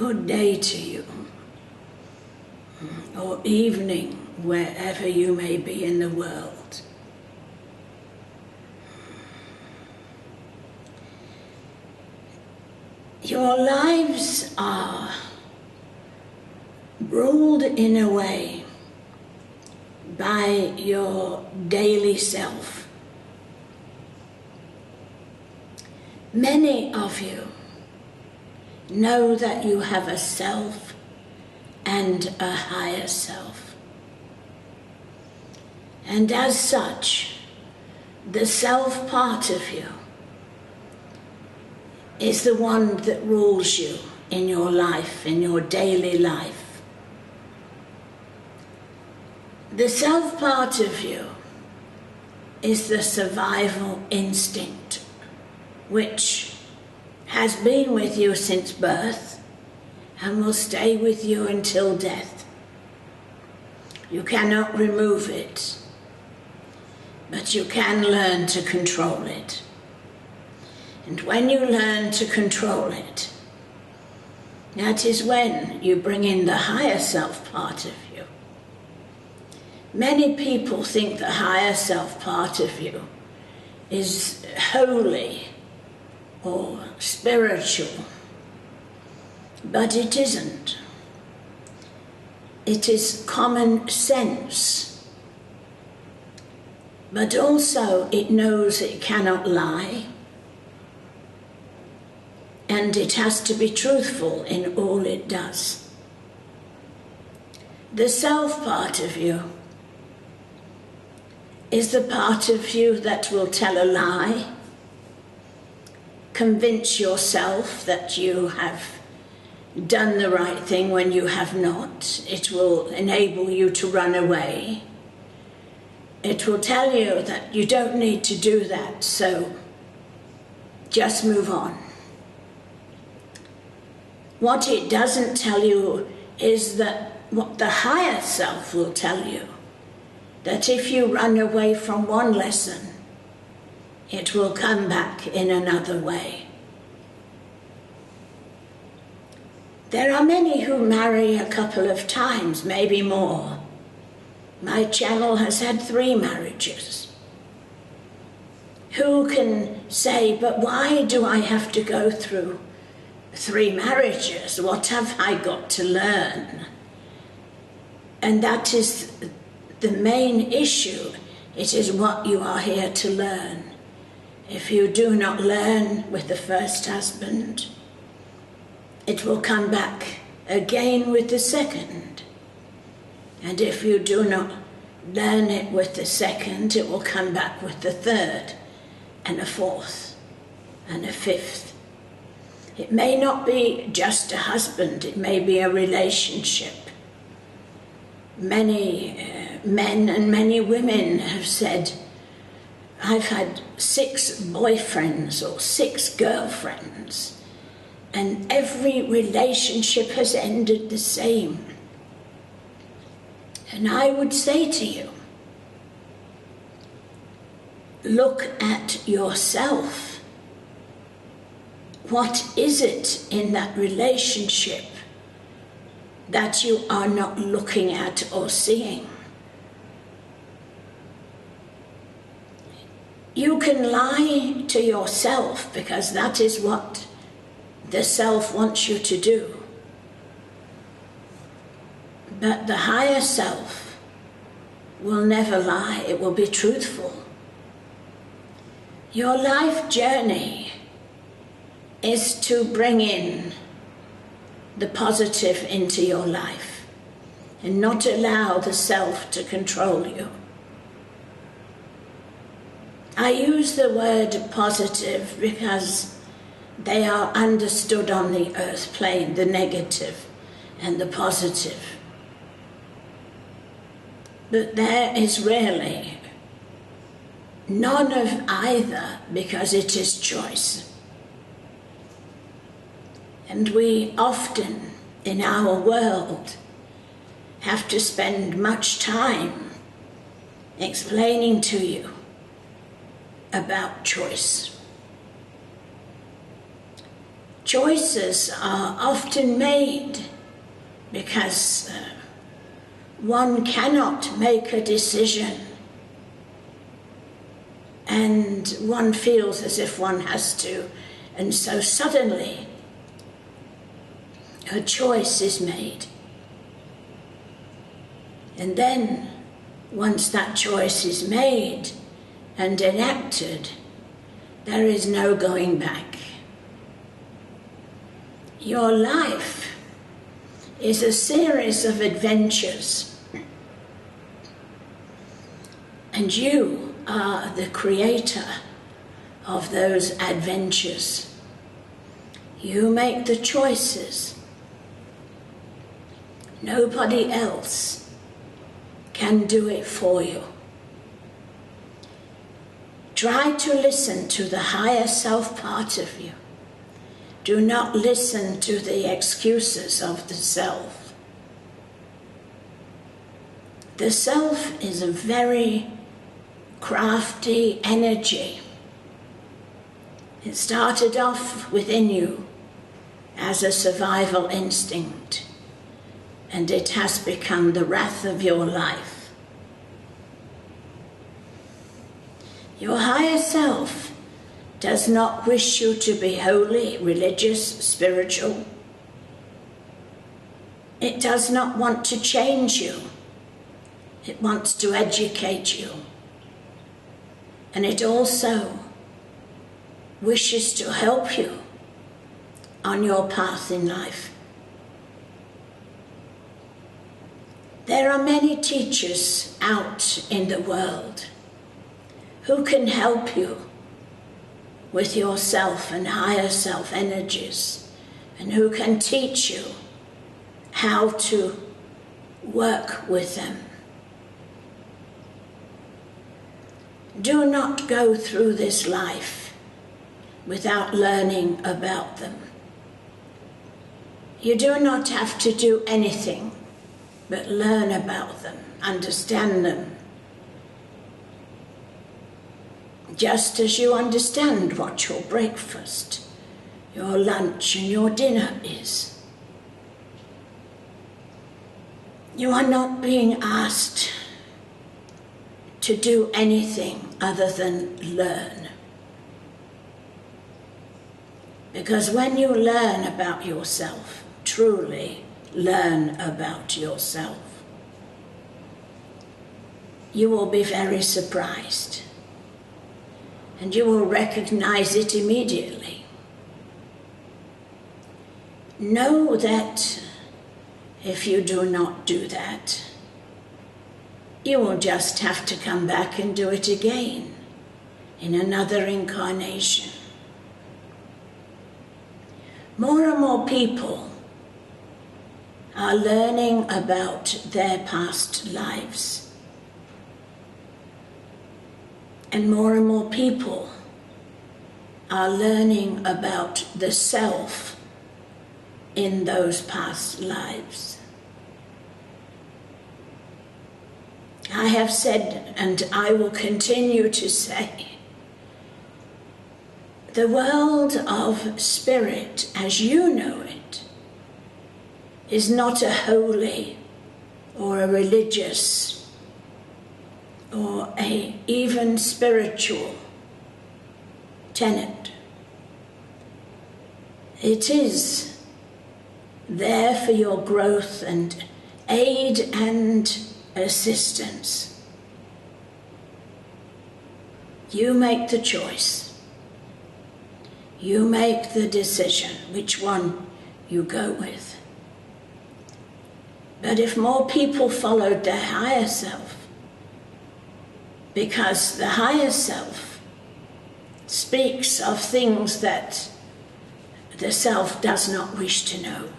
good day to you, or evening, wherever you may be in the world. Your lives are ruled in a way by your daily self. Many of you know that you have a self and a higher self. And as such, the self part of you is the one that rules you in your life, in your daily life. The self part of you is the survival instinct, which has been with you since birth and will stay with you until death. You cannot remove it, but you can learn to control it. And when you learn to control it, that is when you bring in the higher self part of you. Many people think the higher self part of you is holy or spiritual, but it isn't. It is common sense, but also it knows it cannot lie, and it has to be truthful in all it does. The self part of you is the part of you that will tell a lie, convince yourself that you have done the right thing when you have not. It will enable you to run away. It will tell you that you don't need to do that, so just move on. What it doesn't tell you is that what the higher self will tell you, that if you run away from one lesson, it will come back in another way. There are many who marry a couple of times, maybe more. My channel has had 3 marriages. Who can say, but why do I have to go through 3 marriages? What have I got to learn? And that is the main issue. It is what you are here to learn. If you do not learn with the first husband, it will come back again with the second. And if you do not learn it with the second, it will come back with the third, and a fourth, and a fifth. It may not be just a husband, it may be a relationship. Many men and many women have said, I've had 6 boyfriends or 6 girlfriends, and every relationship has ended the same. And I would say to you, look at yourself. What is it in that relationship that you are not looking at or seeing? You can lie to yourself because that is what the self wants you to do. But the higher self will never lie, it will be truthful. Your life journey is to bring in the positive into your life and not allow the self to control you. I use the word positive because they are understood on the earth plane, the negative and the positive. But there is really none of either, because it is choice. And we often, in our world, have to spend much time explaining to you about choice. choices are often made because one cannot make a decision and one feels as if one has to, and so suddenly a choice is made. And then, once that choice is made and enacted, there is no going back. Your life is a series of adventures, and you are the creator of those adventures. You make the choices. Nobody else can do it for you. Try to listen to the higher self part of you. Do not listen to the excuses of the self. The self is a very crafty energy. It started off within you as a survival instinct, and it has become the wrath of your life. Your higher self does not wish you to be holy, religious, spiritual. It does not want to change you. It wants to educate you. And it also wishes to help you on your path in life. There are many teachers out in the world who can help you with your self and higher self energies, and who can teach you how to work with them. Do not go through this life without learning about them. You do not have to do anything but learn about them, understand them, just as you understand what your breakfast, your lunch and your dinner is. You are not being asked to do anything other than learn. Because when you learn about yourself, truly learn about yourself, you will be very surprised. And you will recognize it immediately. Know that if you do not do that, you will just have to come back and do it again in another incarnation. More and more people are learning about their past lives. And more people are learning about the self in those past lives. I have said, and I will continue to say, the world of spirit as you know it is not a holy or a religious or a even spiritual tenet. It is there for your growth and aid and assistance. You make the choice. You make the decision which one you go with. But if more people followed their higher self, because the higher self speaks of things that the self does not wish to know.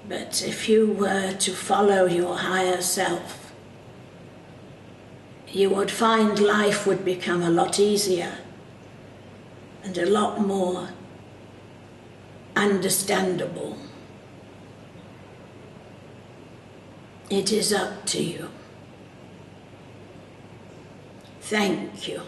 But if you were to follow your higher self, you would find life would become a lot easier and a lot more understandable. It is up to you. Thank you.